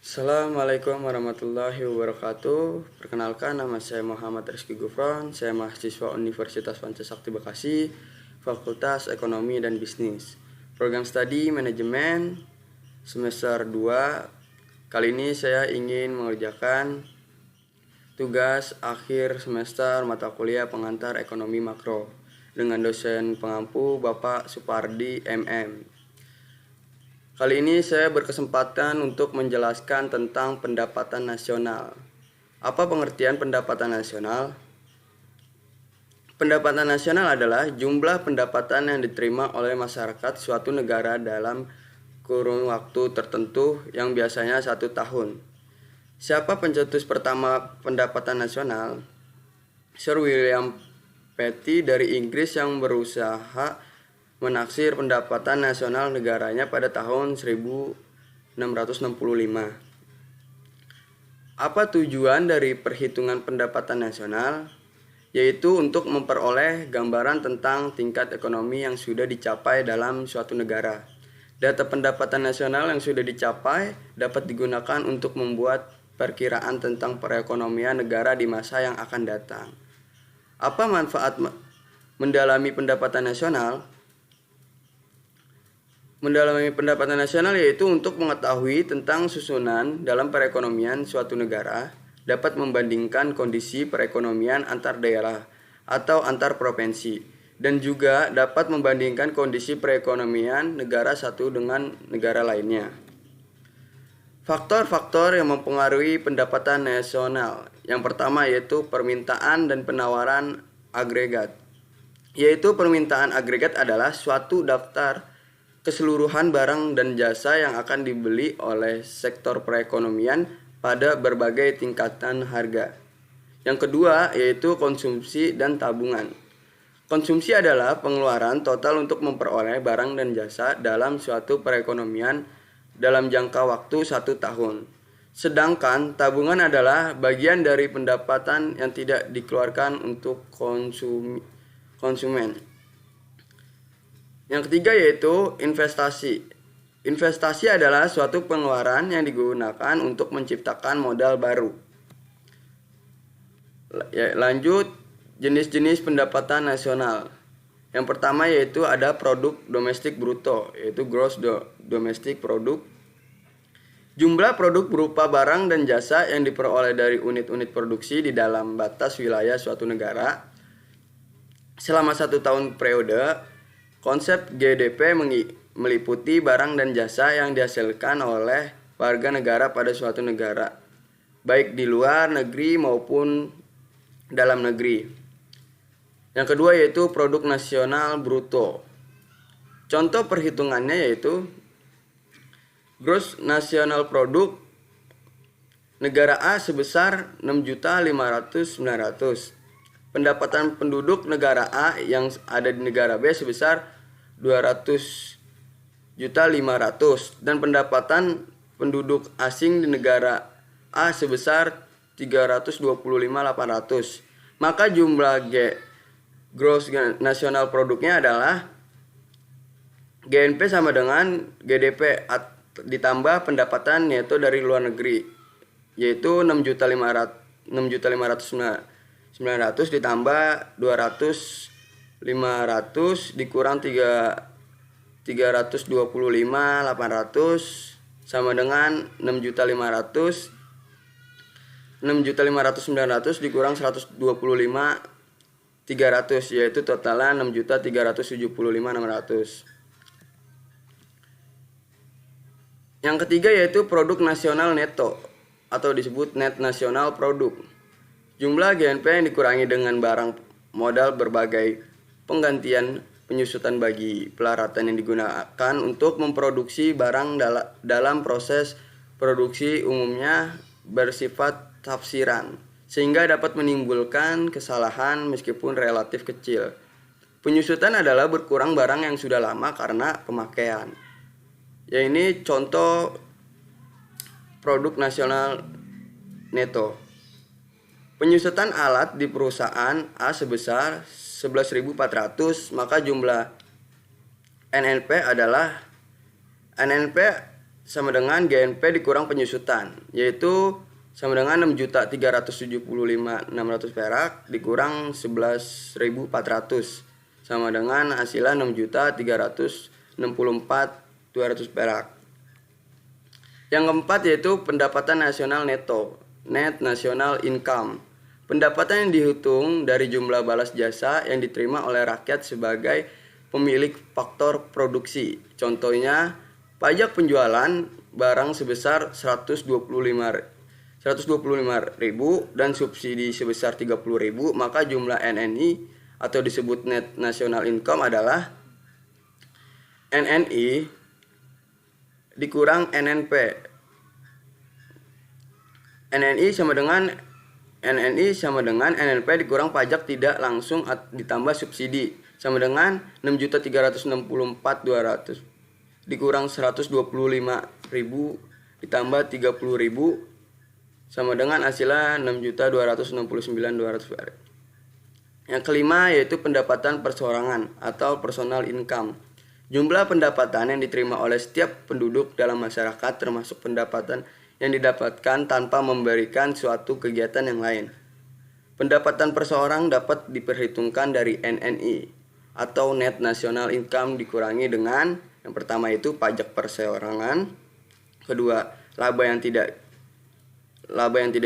Assalamualaikum warahmatullahi wabarakatuh. Perkenalkan, nama saya Muhammad Rizky Gufron. Saya mahasiswa Universitas Pancasakti Bekasi, Fakultas Ekonomi dan Bisnis, Program Studi Manajemen semester 2. Kali ini saya ingin mengerjakan tugas akhir semester mata kuliah pengantar ekonomi makro dengan dosen pengampu Bapak Supardi MM. Kali ini saya berkesempatan untuk menjelaskan tentang pendapatan nasional. Apa pengertian pendapatan nasional? Pendapatan nasional adalah jumlah pendapatan yang diterima oleh masyarakat suatu negara dalam kurun waktu tertentu yang biasanya 1 tahun. Siapa pencetus pertama pendapatan nasional? Sir William Petty dari Inggris yang berusaha menaksir pendapatan nasional negaranya pada tahun 1665. Apa tujuan dari perhitungan pendapatan nasional? Yaitu untuk memperoleh gambaran tentang tingkat ekonomi yang sudah dicapai dalam suatu negara. Data pendapatan nasional yang sudah dicapai dapat digunakan untuk membuat perkiraan tentang perekonomian negara di masa yang akan datang. Apa manfaat mendalami pendapatan nasional? Mendalami pendapatan nasional yaitu untuk mengetahui tentang susunan dalam perekonomian suatu negara, dapat membandingkan kondisi perekonomian antar daerah atau antar provinsi, dan juga dapat membandingkan kondisi perekonomian negara satu dengan negara lainnya. Faktor-faktor yang mempengaruhi pendapatan nasional. Yang pertama yaitu permintaan dan penawaran agregat. Yaitu permintaan agregat adalah suatu daftar keseluruhan barang dan jasa yang akan dibeli oleh sektor perekonomian pada berbagai tingkatan harga. Yang kedua yaitu konsumsi dan tabungan. Konsumsi adalah pengeluaran total untuk memperoleh barang dan jasa dalam suatu perekonomian dalam jangka waktu 1 tahun. Sedangkan tabungan adalah bagian dari pendapatan yang tidak dikeluarkan untuk konsumen. Yang ketiga yaitu investasi. Investasi adalah suatu pengeluaran yang digunakan untuk menciptakan modal baru. Lanjut, jenis-jenis pendapatan nasional. Yang pertama yaitu ada produk domestik bruto, yaitu gross domestic product. Jumlah produk berupa barang dan jasa yang diperoleh dari unit-unit produksi di dalam batas wilayah suatu negara selama 1 tahun periode. Konsep GDP meliputi barang dan jasa yang dihasilkan oleh warga negara pada suatu negara, baik di luar negeri maupun dalam negeri. Yang kedua yaitu produk nasional bruto. Contoh perhitungannya yaitu gross national product negara A sebesar 6.500.900. Pendapatan penduduk negara A yang ada di negara B sebesar 200.500.000 dan pendapatan penduduk asing di negara A sebesar 325.800. Maka jumlah gross national produknya adalah GNP sama dengan GDP ditambah pendapatan neto dari luar negeri, yaitu 6.500.900 ditambah 500 dikurang 325.800 sama dengan 6.500.900 dikurang 125.300, yaitu totalnya 6.375.600. Yang ketiga yaitu produk nasional neto atau disebut net nasional product. Jumlah GNP yang dikurangi dengan barang modal berbagai penggantian penyusutan bagi pelaratan yang digunakan untuk memproduksi barang dalam proses produksi umumnya bersifat tafsiran, sehingga dapat menimbulkan kesalahan meskipun relatif kecil. Penyusutan adalah berkurang barang yang sudah lama karena pemakaian. Ya, ini contoh produk nasional neto. Penyusutan alat di perusahaan A sebesar 11.400, maka jumlah NNP sama dengan GNP dikurang penyusutan, yaitu sama dengan 6.375.600 perak dikurang 11.400 sama dengan hasilnya 6.364.200 perak. Yang keempat yaitu pendapatan nasional neto, net national income. Pendapatan yang dihitung dari jumlah balas jasa yang diterima oleh rakyat sebagai pemilik faktor produksi. Contohnya, pajak penjualan barang sebesar 125.000 dan subsidi sebesar 30.000, maka jumlah NNI atau disebut net national income adalah NNI dikurang NNP. NNI sama dengan NNP dikurang pajak tidak langsung ditambah subsidi sama dengan 6.364.200 dikurang 125.000 ditambah 30.000 sama dengan hasilnya 6.269.200. Yang kelima yaitu pendapatan perseorangan atau personal income. Jumlah pendapatan yang diterima oleh setiap penduduk dalam masyarakat termasuk pendapatan yang didapatkan tanpa memberikan suatu kegiatan yang lain. Pendapatan perseorang dapat diperhitungkan dari NNI atau net national income dikurangi dengan yang pertama itu pajak perseorangan, kedua laba yang tidak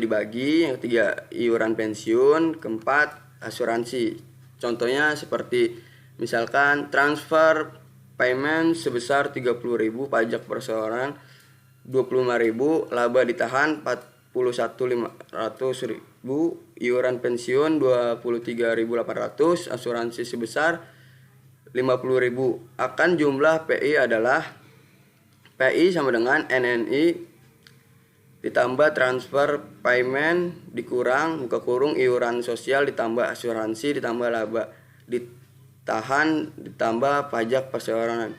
dibagi, yang ketiga iuran pensiun, keempat asuransi. Contohnya seperti misalkan transfer payment sebesar 30.000, pajak perseorangan 25.000, laba ditahan 41.500.000, iuran pensiun 23.800, asuransi sebesar 50.000. Akan jumlah PI adalah PI sama dengan NNI ditambah transfer payment dikurang buka kurung iuran sosial ditambah asuransi ditambah laba ditahan ditambah pajak perseorangan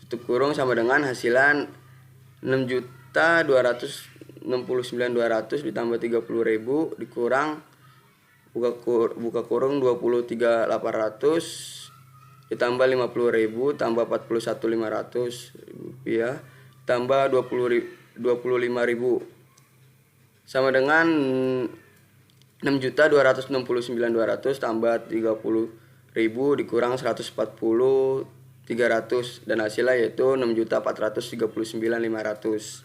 tutup kurung sama dengan hasilan 6.269.200 ditambah 30.000 dikurang buka kurung 23.800 ditambah 50.000 tambah 41.500 rupiah tambah 25.000 sama dengan 6.269.200 tambah 30.000 dikurang 140.300 dan hasilnya yaitu 6.439.500.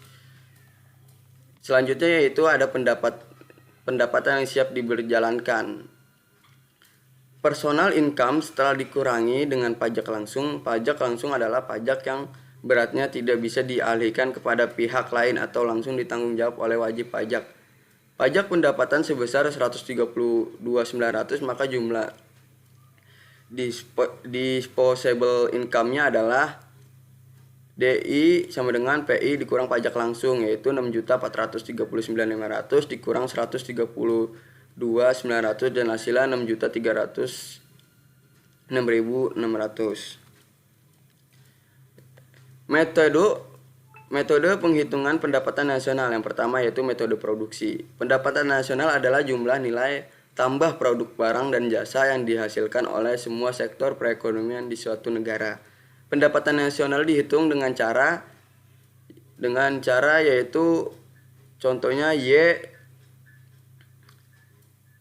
Selanjutnya yaitu ada pendapatan yang siap diberjalankan. Personal income setelah dikurangi dengan pajak langsung. Pajak langsung adalah pajak yang beratnya tidak bisa dialihkan kepada pihak lain atau langsung ditanggung jawab oleh wajib pajak. Pajak pendapatan sebesar 132.900 maka jumlah disposable income-nya adalah DI sama dengan PI dikurang pajak langsung yaitu 6.439.500 dikurang 132.900 dan hasilnya 6.306.600. Metode penghitungan pendapatan nasional yang pertama yaitu metode produksi. Pendapatan nasional adalah jumlah nilai tambah produk barang dan jasa yang dihasilkan oleh semua sektor perekonomian di suatu negara. Pendapatan nasional dihitung dengan cara yaitu contohnya Y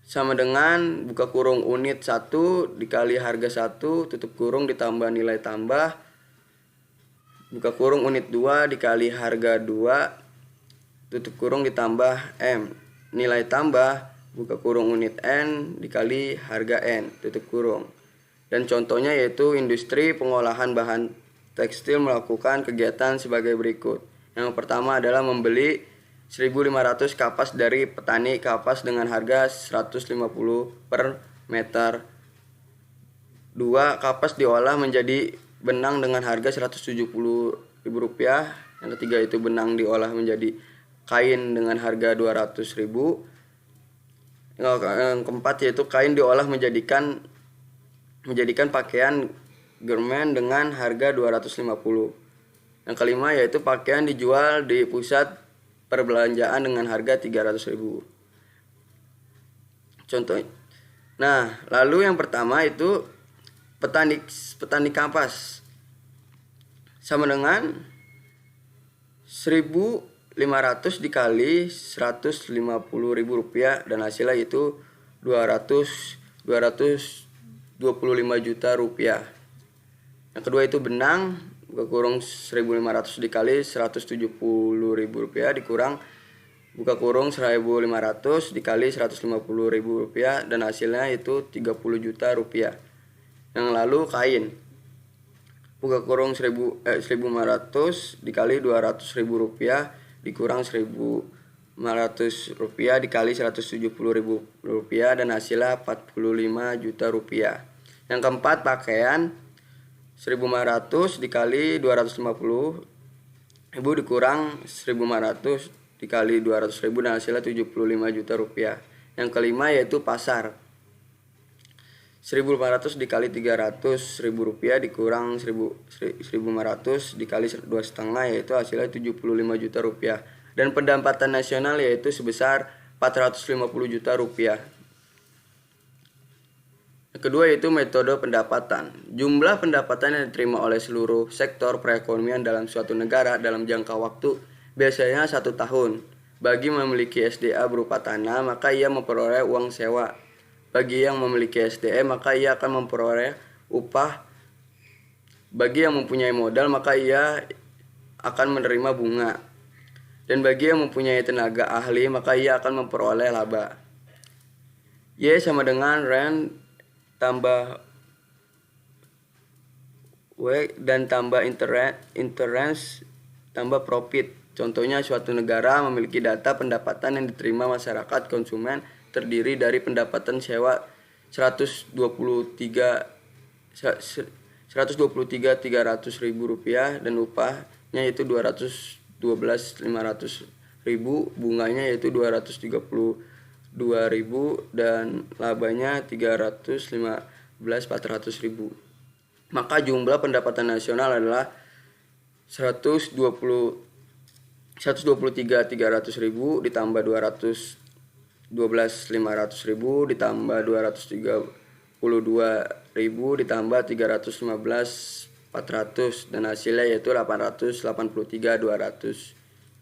sama dengan buka kurung unit 1 dikali harga 1 tutup kurung ditambah nilai tambah buka kurung unit 2 dikali harga 2 tutup kurung ditambah M nilai tambah buka kurung unit N dikali harga N tutup kurung. Dan contohnya yaitu industri pengolahan bahan tekstil melakukan kegiatan sebagai berikut. Yang pertama adalah membeli 1.500 kapas dari petani kapas dengan harga 150 per meter. 2 kapas diolah menjadi benang dengan harga Rp170.000. Yang ketiga itu benang diolah menjadi kain dengan harga Rp200.000. Yang keempat yaitu kain diolah menjadikan pakaian garment dengan harga 250. Yang kelima yaitu pakaian dijual di pusat perbelanjaan dengan harga 300.000. Contoh. Nah, lalu yang pertama itu petani kapas sama dengan 1.500 dikali Rp150.000 dan hasilnya itu 225 juta rupiah. Yang kedua itu benang, buka kurung 1.500 dikali Rp170.000 dikurang buka kurung 1.500 dikali Rp150.000 dan hasilnya itu 30 juta rupiah. Yang lalu kain, buka kurung 1.500 dikali Rp200.000 dikurang Rp1.500 dikali Rp170.000 dan hasilnya 45 juta rupiah. Yang keempat pakaian, 1.500 dikali 250.000 dikurang 1.500 dikali 200.000 dan hasilnya 75 juta rupiah. Yang kelima yaitu pasar, 1.500 dikali Rp300.000 dikurang 1.500 dikali 2,5 yaitu hasilnya 75 juta rupiah. Dan pendapatan nasional yaitu sebesar 450 juta rupiah. Yang kedua yaitu metode pendapatan. Jumlah pendapatan yang diterima oleh seluruh sektor perekonomian dalam suatu negara dalam jangka waktu biasanya 1 tahun. Bagi memiliki SDA berupa tanah, maka ia memperoleh uang sewa. Bagi yang memiliki SDM, maka ia akan memperoleh upah. Bagi yang mempunyai modal, maka ia akan menerima bunga. Dan bagi yang mempunyai tenaga ahli, maka ia akan memperoleh laba. Y sama dengan rent tambah W dan tambah interest tambah profit. Contohnya, suatu negara memiliki data pendapatan yang diterima masyarakat konsumen terdiri dari pendapatan sewa 123.300.000 rupiah dan upahnya yaitu 212.500.000, bunganya yaitu 232.000 dan labanya 315.400.000. Maka jumlah pendapatan nasional adalah 123.300.000 ditambah 212.500.000 ditambah 232.000 ditambah 315.400 dan hasilnya yaitu 883.200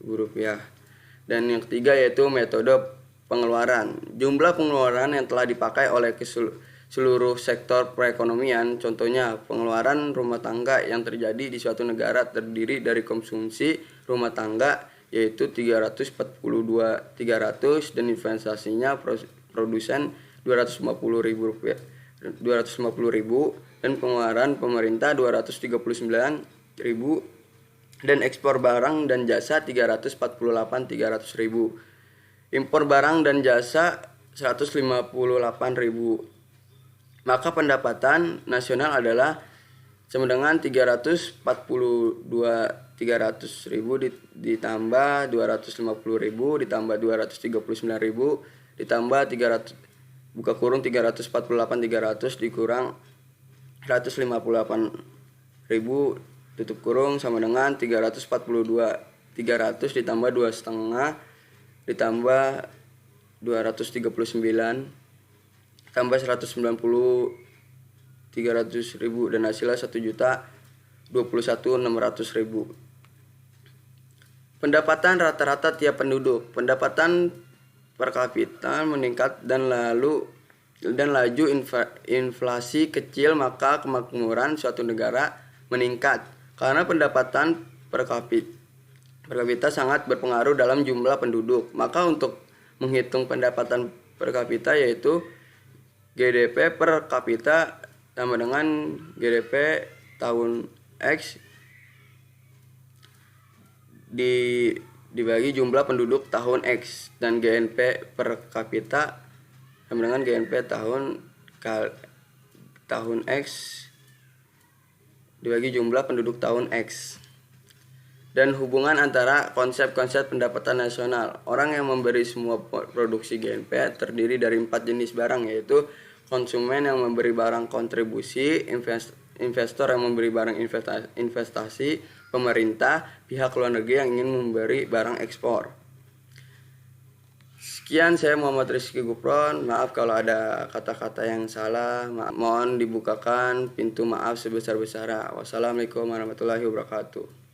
rupiah. Dan yang ketiga yaitu metode pengeluaran. Jumlah pengeluaran yang telah dipakai oleh seluruh sektor perekonomian, contohnya pengeluaran rumah tangga yang terjadi di suatu negara terdiri dari konsumsi rumah tangga yaitu 300 dan investasinya produsen 250.000 dan pengeluaran pemerintah 239.000 dan ekspor barang dan jasa 348.300.000, impor barang dan jasa 158.000. Maka pendapatan nasional adalah sama dengan 342.300.000 ditambah 250.000 ditambah 239.000 ditambah 300 buka kurung 348.300 dikurang 158.000 tutup kurung sama dengan 342.300 ditambah 2,5 ditambah 239 tambah 190.300.000 dan hasilnya 1.021.600.000. Pendapatan rata-rata tiap penduduk. Pendapatan per kapita meningkat dan laju inflasi kecil, maka kemakmuran suatu negara meningkat. Karena pendapatan per kapita sangat berpengaruh dalam jumlah penduduk. Maka untuk menghitung pendapatan per kapita yaitu GDP per kapita sama dengan GDP tahun X dibagi jumlah penduduk tahun X dan GNP per kapita sama dengan GNP tahun X dibagi jumlah penduduk tahun X. Dan hubungan antara konsep-konsep pendapatan nasional. Orang yang memberi semua produksi GNP terdiri dari 4 jenis barang, yaitu konsumen yang memberi barang kontribusi, investor yang memberi barang investasi, pemerintah, pihak luar negeri yang ingin memberi barang ekspor. Sekian, saya Muhammad Rizky Gupron. Maaf kalau ada kata-kata yang salah. Mohon dibukakan pintu maaf sebesar-besarnya. Wassalamualaikum warahmatullahi wabarakatuh.